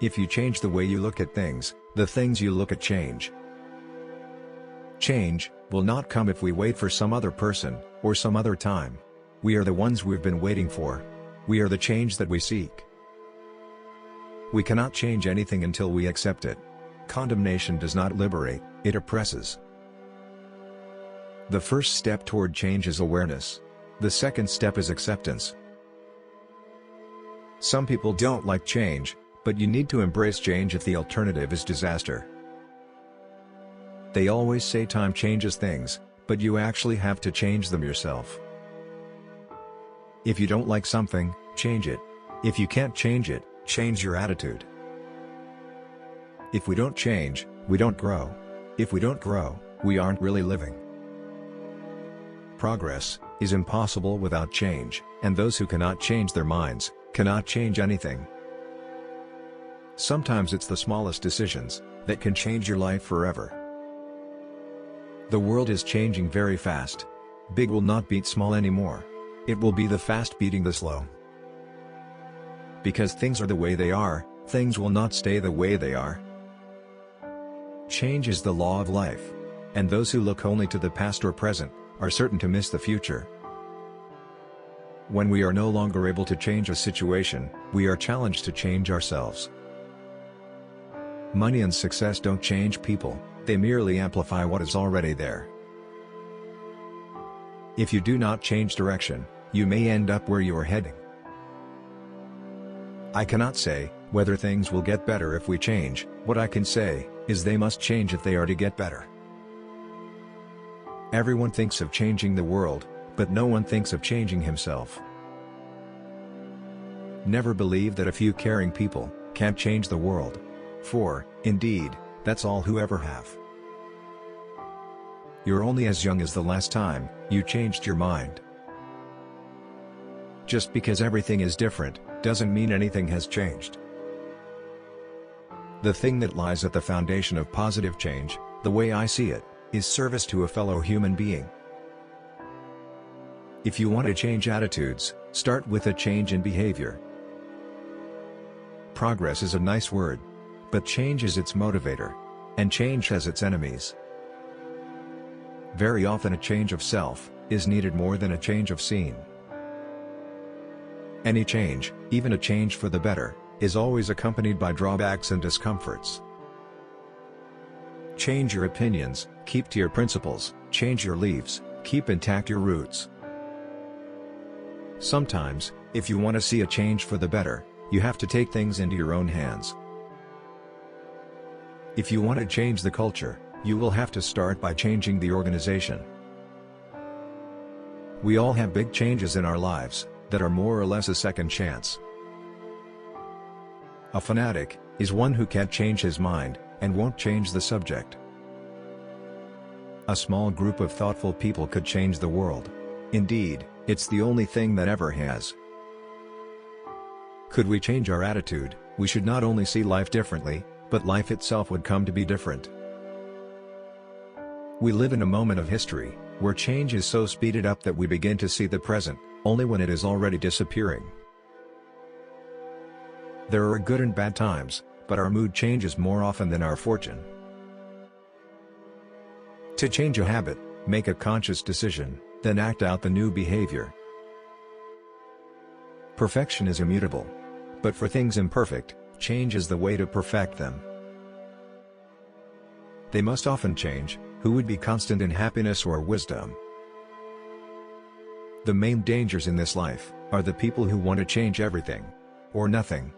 If you change the way you look at things, the things you look at change. Change will not come if we wait for some other person, or some other time. We are the ones we've been waiting for. We are the change that we seek. We cannot change anything until we accept it. Condemnation does not liberate, it oppresses. The first step toward change is awareness. The second step is acceptance. Some people don't like change, but you need to embrace change if the alternative is disaster. They always say time changes things, but you actually have to change them yourself. If you don't like something, change it. If you can't change it, change your attitude. If we don't change, we don't grow. If we don't grow, we aren't really living. Progress is impossible without change, and those who cannot change their minds cannot change anything. Sometimes it's the smallest decisions that can change your life forever. The world is changing very fast. Big will not beat small anymore. It will be the fast beating the slow. Because things are the way they are, things will not stay the way they are. Change is the law of life. And those who look only to the past or present are certain to miss the future. When we are no longer able to change a situation, we are challenged to change ourselves. Money and success don't change people, they merely amplify what is already there. If you do not change direction, you may end up where you are heading. I cannot say whether things will get better if we change. What I can say is they must change if they are to get better. Everyone thinks of changing the world, but no one thinks of changing himself. Never believe that a few caring people can't change the world. For, indeed, that's all who ever have. You're only as young as the last time you changed your mind. Just because everything is different, doesn't mean anything has changed. The thing that lies at the foundation of positive change, the way I see it, is service to a fellow human being. If you want to change attitudes, start with a change in behavior. Progress is a nice word, but change is its motivator, and change has its enemies. Very often a change of self is needed more than a change of scene. Any change, even a change for the better, is always accompanied by drawbacks and discomforts. Change your opinions, keep to your principles, change your leaves, keep intact your roots. Sometimes, if you want to see a change for the better, you have to take things into your own hands. If you want to change the culture, you will have to start by changing the organization. We all have big changes in our lives that are more or less a second chance. A fanatic is one who can't change his mind and won't change the subject. A small group of thoughtful people could change the world. Indeed, it's the only thing that ever has. Could we change our attitude, we should not only see life differently, but life itself would come to be different. We live in a moment of history, where change is so speeded up that we begin to see the present only when it is already disappearing. There are good and bad times, but our mood changes more often than our fortune. To change a habit, make a conscious decision, then act out the new behavior. Perfection is immutable. But for things imperfect, change is the way to perfect them. They must often change. Who would be constant in happiness or wisdom? The main dangers in this life are the people who want to change everything or nothing.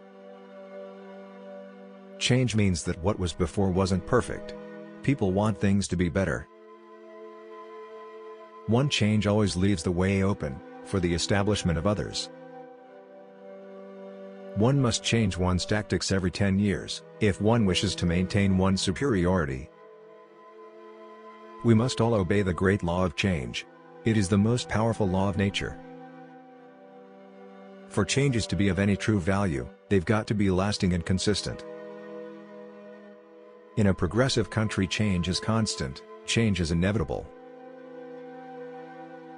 Change means that what was before wasn't perfect. People want things to be better. One change always leaves the way open for the establishment of others. One must change one's tactics every 10 years, if one wishes to maintain one's superiority. We must all obey the great law of change. It is the most powerful law of nature. For changes to be of any true value, they've got to be lasting and consistent. In a progressive country, change is constant, change is inevitable.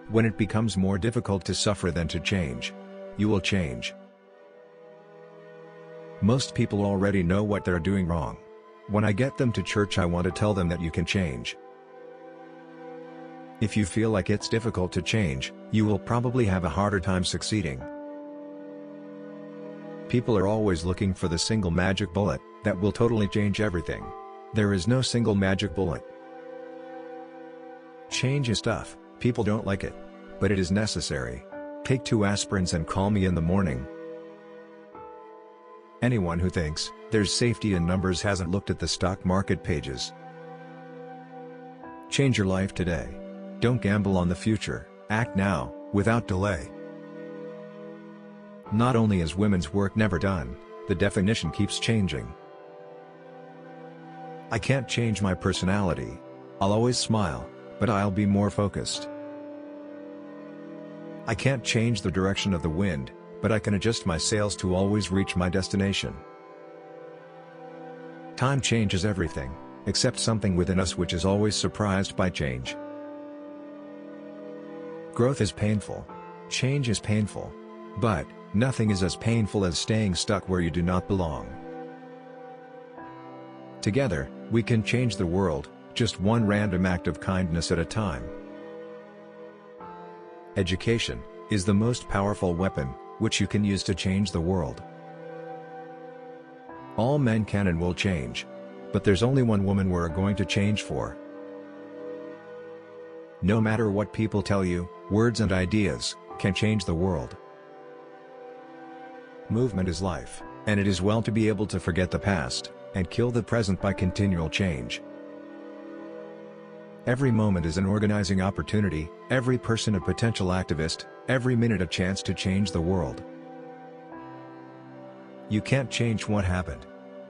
When it becomes more difficult to suffer than to change, you will change. Most people already know what they're doing wrong. When I get them to church, I want to tell them that you can change. If you feel like it's difficult to change, you will probably have a harder time succeeding. People are always looking for the single magic bullet that will totally change everything. There is no single magic bullet. Change is tough, people don't like it. But it is necessary. Take 2 aspirins and call me in the morning. Anyone who thinks there's safety in numbers hasn't looked at the stock market pages. Change your life today. Don't gamble on the future, act now, without delay. Not only is women's work never done, the definition keeps changing. I can't change my personality. I'll always smile, but I'll be more focused. I can't change the direction of the wind, but I can adjust my sails to always reach my destination. Time changes everything, except something within us which is always surprised by change. Growth is painful. Change is painful. But nothing is as painful as staying stuck where you do not belong. Together, we can change the world, just one random act of kindness at a time. Education is the most powerful weapon, which you can use to change the world. All men can and will change. But there's only one woman we're going to change for. No matter what people tell you, words and ideas can change the world. Movement is life, and it is well to be able to forget the past and kill the present by continual change. Every moment is an organizing opportunity, every person a potential activist, every minute a chance to change the world. You can't change what happened,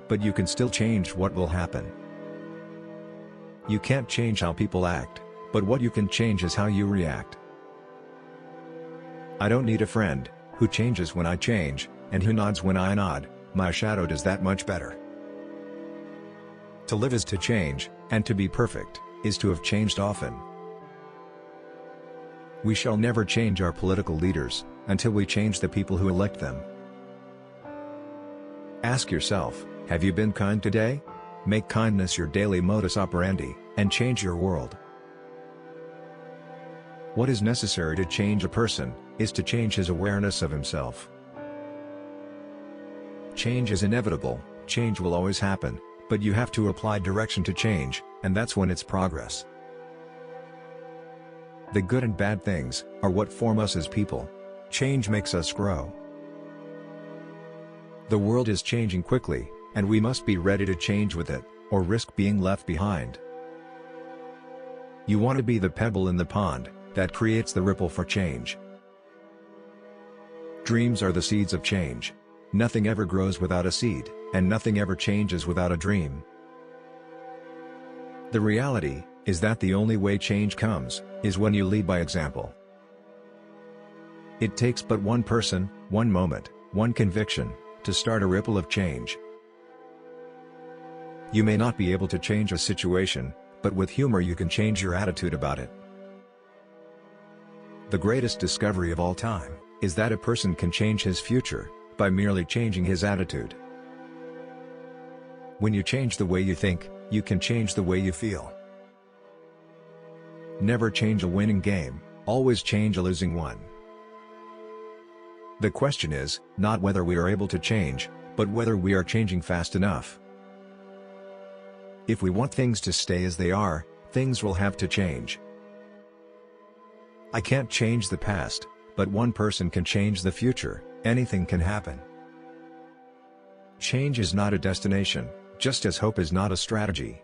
but you can still change what will happen. You can't change how people act, but what you can change is how you react. I don't need a friend who changes when I change, and who nods when I nod. My shadow does that much better. To live is to change, and to be perfect is to have changed often. We shall never change our political leaders until we change the people who elect them. Ask yourself, have you been kind today? Make kindness your daily modus operandi, and change your world. What is necessary to change a person is to change his awareness of himself. Change is inevitable, change will always happen, but you have to apply direction to change, and that's when it's progress. The good and bad things are what form us as people. Change makes us grow. The world is changing quickly, and we must be ready to change with it, or risk being left behind. You want to be the pebble in the pond that creates the ripple for change. Dreams are the seeds of change. Nothing ever grows without a seed, and nothing ever changes without a dream. The reality is that the only way change comes is when you lead by example. It takes but one person, one moment, one conviction to start a ripple of change. You may not be able to change a situation, but with humor you can change your attitude about it. The greatest discovery of all time is that a person can change his future by merely changing his attitude. When you change the way you think, you can change the way you feel. Never change a winning game, always change a losing one. The question is not whether we are able to change, but whether we are changing fast enough. If we want things to stay as they are, things will have to change. I can't change the past, but one person can change the future. Anything can happen. Change is not a destination, just as hope is not a strategy.